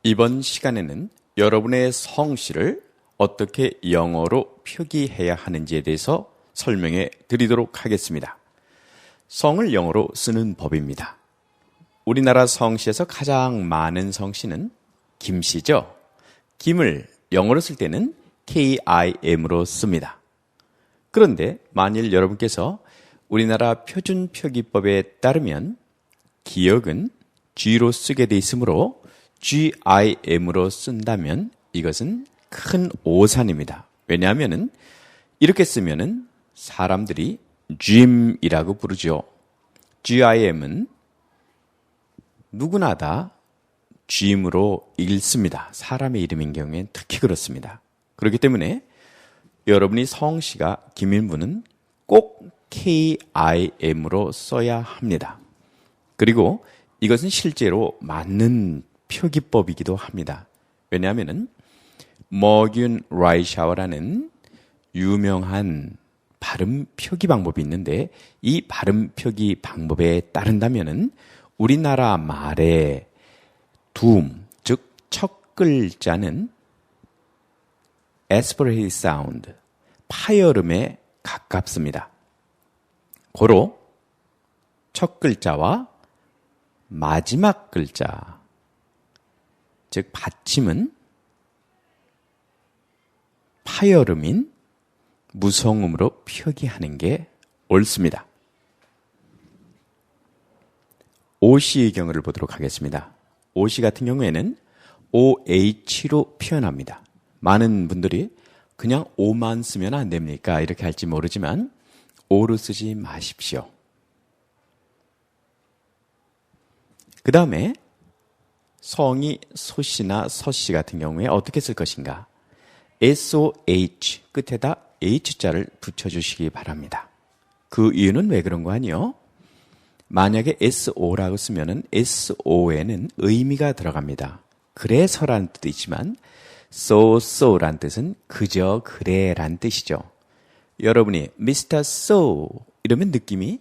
이번 시간에는 여러분의 성씨를 어떻게 영어로 표기해야 하는지에 대해서 설명해 드리도록 하겠습니다. 성을 영어로 쓰는 법입니다. 우리나라 성씨에서 가장 많은 성씨는 김씨죠. 김을 영어로 쓸 때는 KIM으로 씁니다. 그런데 만일 여러분께서 우리나라 표준표기법에 따르면 기역은 G로 쓰게 돼 있으므로 GIM으로 쓴다면 이것은 큰 오산입니다. 왜냐하면 이렇게 쓰면은 사람들이 Jim이라고 부르죠. GIM은 누구나 다 Jim으로 읽습니다. 사람의 이름인 경우엔 특히 그렇습니다. 그렇기 때문에 여러분이 성씨가 김인 분은 꼭 KIM으로 써야 합니다. 그리고 이것은 실제로 맞는 표기법이기도 합니다. 왜냐하면 머균 라이샤워라는 유명한 발음 표기 방법이 있는데 이 발음 표기 방법에 따른다면 우리나라 말의 둠, 즉 첫 글자는 aspirate sound, 파열음에 가깝습니다. 고로 첫 글자와 마지막 글자, 즉 받침은 파열음인 무성음으로 표기하는 게 옳습니다. 오씨의 경우를 보도록 하겠습니다. 오씨 같은 경우에는 OH로 표현합니다. 많은 분들이 그냥 O만 쓰면 안 됩니까? 이렇게 할지 모르지만 O로 쓰지 마십시오. 그 다음에 성이 소씨나 서씨 같은 경우에 어떻게 쓸 것인가? SOH 끝에다 H자를 붙여주시기 바랍니다. 그 이유는 왜 그런 거 아니요? 만약에 SO라고 쓰면은 SO에는 의미가 들어갑니다. 그래서란 뜻도 있지만 so란 뜻은 그저 그래란 뜻이죠. 여러분이 Mr. So 이러면 느낌이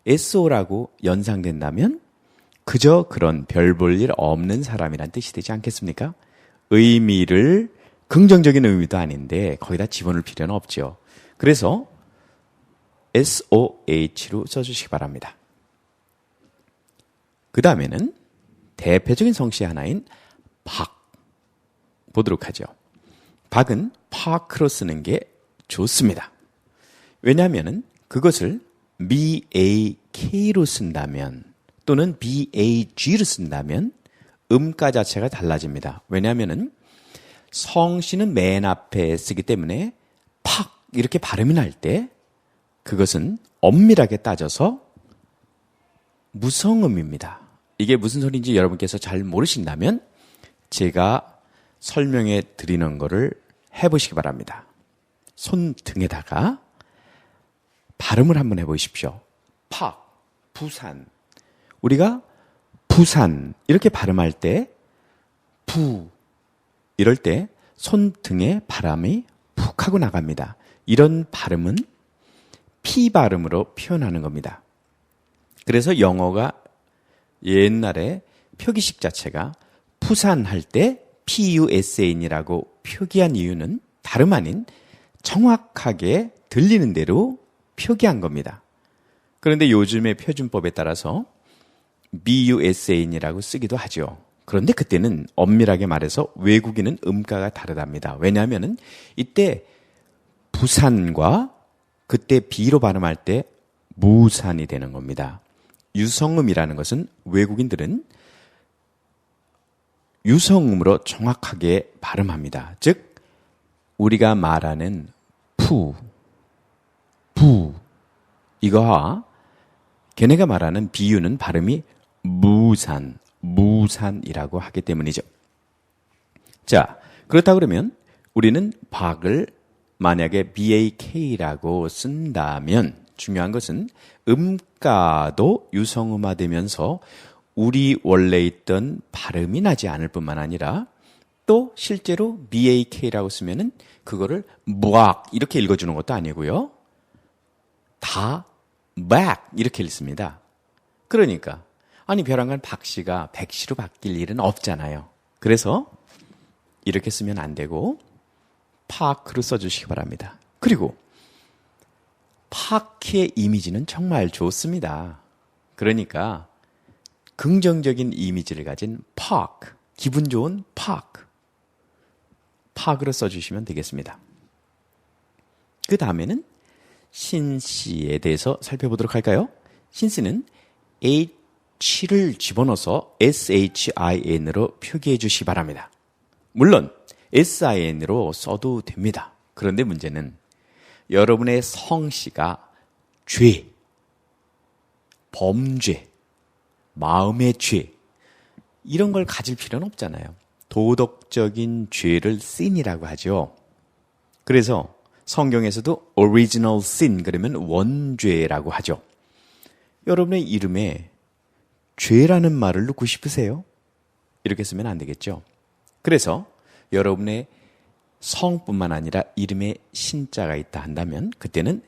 SO라고 연상된다면 그저 그런 별 볼 일 없는 사람이란 뜻이 되지 않겠습니까? 의미를 긍정적인 의미도 아닌데 거기다 집어넣을 필요는 없죠. 그래서 SOH로 써주시기 바랍니다. 그 다음에는 대표적인 성씨 하나인 박 보도록 하죠. 박은 파크로 쓰는 게 좋습니다. 왜냐하면 그것을 BAK로 쓴다면 또는 BAG로 쓴다면 음가 자체가 달라집니다. 왜냐하면 성씨는 맨 앞에 쓰기 때문에 팍 이렇게 발음이 날 때 그것은 엄밀하게 따져서 무성음입니다. 이게 무슨 소리인지 여러분께서 잘 모르신다면 제가 설명해 드리는 거를 해보시기 바랍니다. 손등에다가 발음을 한번 해보십시오. 팍, 부산. 우리가 부산 이렇게 발음할 때 부 이럴 때 손등에 바람이 푹 하고 나갑니다. 이런 발음은 P 발음으로 표현하는 겁니다. 그래서 영어가 옛날에 표기식 자체가 부산할 때 PUSAN이라고 표기한 이유는 다름 아닌 정확하게 들리는 대로 표기한 겁니다. 그런데 요즘의 표준법에 따라서 BUSAN이라고 쓰기도 하죠. 그런데 그때는 엄밀하게 말해서 외국인은 음가가 다르답니다. 왜냐하면 이때 부산과 그때 B로 발음할 때 무산이 되는 겁니다. 유성음이라는 것은 외국인들은 유성음으로 정확하게 발음합니다. 즉 우리가 말하는 푸, 부 이거와 걔네가 말하는 비유는 발음이 무산이라고 하기 때문이죠. 자, 그렇다 그러면 우리는 박을 만약에 BAK라고 쓴다면 중요한 것은 음가도 유성음화되면서 우리 원래 있던 발음이 나지 않을 뿐만 아니라 또 실제로 BAK라고 쓰면은 그거를 무악 이렇게 읽어주는 것도 아니고요. 다 back 이렇게 읽습니다. 그러니까 아니 벼랑간 박씨가 백씨로 바뀔 일은 없잖아요. 그래서 이렇게 쓰면 안 되고 파크로 써주시기 바랍니다. 그리고 파크의 이미지는 정말 좋습니다. 그러니까 긍정적인 이미지를 가진 파크, 기분 좋은 파크로 써주시면 되겠습니다. 그 다음에는 신씨에 대해서 살펴보도록 할까요? 신씨는 H를 집어넣어서 SHIN으로 표기해 주시기 바랍니다. 물론 SIN으로 써도 됩니다. 그런데 문제는 여러분의 성씨가 죄, 범죄, 마음의 죄 이런 걸 가질 필요는 없잖아요. 도덕적인 죄를 sin이라고 하죠. 그래서 성경에서도 original sin 그러면 원죄라고 하죠. 여러분의 이름에 죄라는 말을 넣고 싶으세요? 이렇게 쓰면 안 되겠죠. 그래서 여러분의 성뿐만 아니라 이름에 신자가 있다 한다면 그때는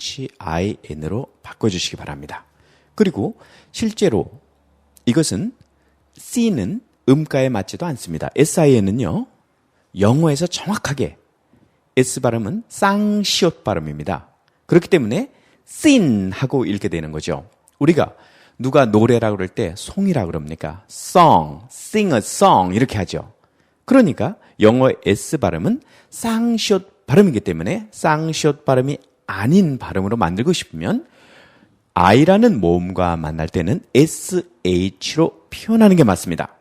SHIN으로 바꿔주시기 바랍니다. 그리고 실제로 이것은 C는 음가에 맞지도 않습니다. SIN은요, 영어에서 정확하게 S 발음은 쌍시옷 발음입니다. 그렇기 때문에 sin 하고 읽게 되는 거죠. 우리가 누가 노래라고 그럴 때 송이라고 그럽니까? song, sing a song 이렇게 하죠. 그러니까 영어의 S 발음은 쌍시옷 발음이기 때문에 쌍시옷 발음이 아닌 발음으로 만들고 싶으면 I라는 모음과 만날 때는 SH로 표현하는 게 맞습니다.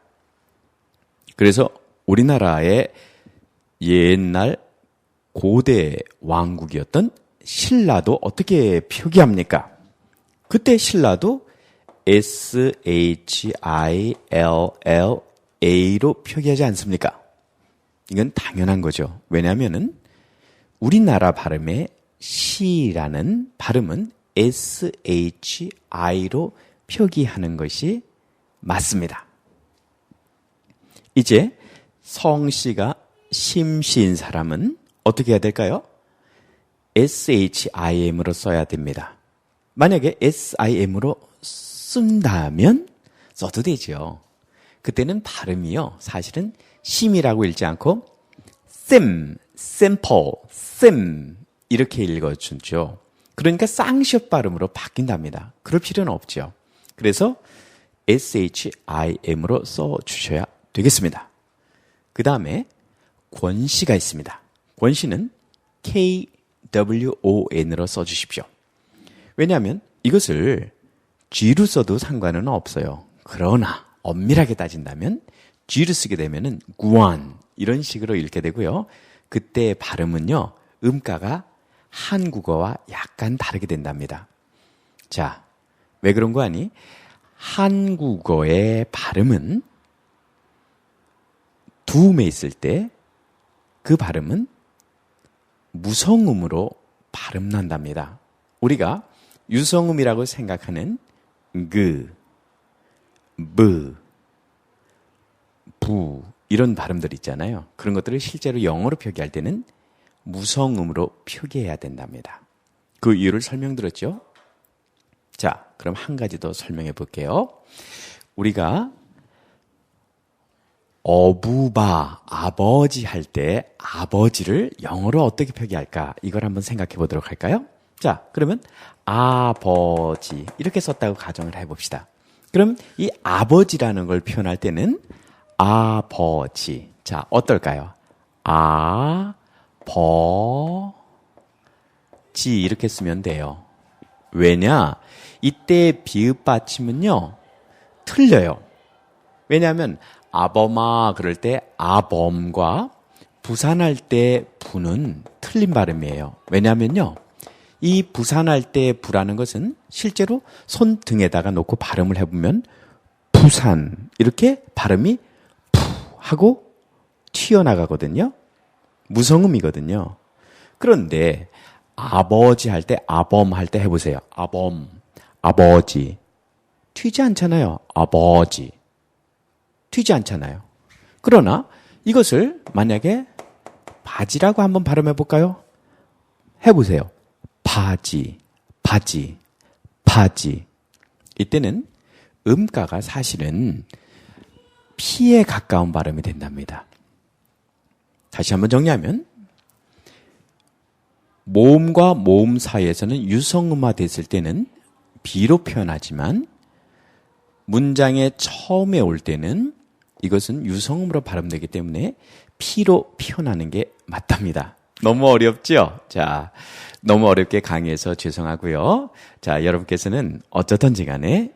그래서 우리나라의 옛날 고대 왕국이었던 신라도 어떻게 표기합니까? 그때 신라도 SHILLA로 표기하지 않습니까? 이건 당연한 거죠. 왜냐하면은 우리나라 발음의 시라는 발음은 SHI로 표기하는 것이 맞습니다. 이제 성씨가 심씨인 사람은 어떻게 해야 될까요? SHIM으로 써야 됩니다. 만약에 SIM으로 쓴다면 써도 되죠. 그때는 발음이요. 사실은 심이라고 읽지 않고 쌤, 샘플, 쌤 이렇게 읽어주죠. 그러니까 쌍시옷 발음으로 바뀐답니다. 그럴 필요는 없죠. 그래서 SHIM으로 써주셔야 되겠습니다. 그 다음에 권씨가 있습니다. 권씨는 KWON으로 써주십시오. 왜냐하면 이것을 G로 써도 상관은 없어요. 그러나 엄밀하게 따진다면 G로 쓰게 되면은 구안 이런 식으로 읽게 되고요. 그때 발음은요. 음가가 한국어와 약간 다르게 된답니다. 자, 왜 그런 거 아니? 한국어의 발음은 두음에 있을 때 그 발음은 무성음으로 발음난답니다. 우리가 유성음이라고 생각하는 그, 브, 부 이런 발음들 있잖아요. 그런 것들을 실제로 영어로 표기할 때는 무성음으로 표기해야 된답니다. 그 이유를 설명드렸죠? 자, 그럼 한 가지 더 설명해 볼게요. 우리가 어부바, 아버지 할 때 아버지를 영어로 어떻게 표기할까? 이걸 한번 생각해 보도록 할까요? 자, 그러면 아버지 이렇게 썼다고 가정을 해봅시다. 그럼 이 아버지라는 걸 표현할 때는 아버지. 자, 어떨까요? 아버지 이렇게 쓰면 돼요. 왜냐? 이때 비읍 받침은요. 틀려요. 왜냐하면 아범아 그럴 때 아범과 부산할 때 부는 틀린 발음이에요. 왜냐하면요. 이 부산할 때 부라는 것은 실제로 손등에다가 놓고 발음을 해보면 부산 이렇게 발음이 푸 하고 튀어나가거든요. 무성음이거든요. 그런데 아버지 할 때 아범 할 때 해보세요. 아범, 아버지 튀지 않잖아요. 아버지 튀지 않잖아요. 그러나 이것을 만약에 바지라고 한번 발음해 볼까요? 해보세요. 바지, 바지, 바지. 이때는 음가가 사실은 P에 가까운 발음이 된답니다. 다시 한번 정리하면 모음과 모음 사이에서는 유성음화 됐을 때는 B로 표현하지만 문장의 처음에 올 때는 이것은 유성음으로 발음되기 때문에 P로 표현하는 게 맞답니다. 너무 어렵죠? 자, 너무 어렵게 강의해서 죄송하고요. 자, 여러분께서는 어쩌든지 간에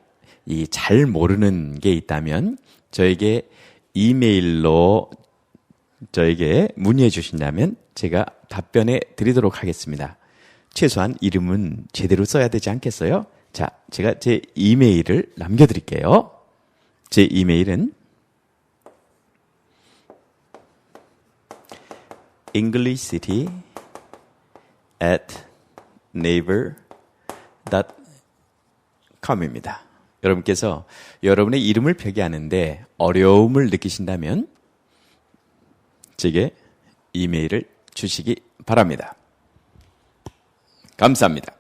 이 잘 모르는 게 있다면 저에게 이메일로 저에게 문의해 주신다면 제가 답변해 드리도록 하겠습니다. 최소한 이름은 제대로 써야 되지 않겠어요? 자, 제가 제 이메일을 남겨드릴게요. 제 이메일은 englishcity@naver.com입니다. 여러분께서 여러분의 이름을 표기하는데 어려움을 느끼신다면 제게 이메일을 주시기 바랍니다. 감사합니다.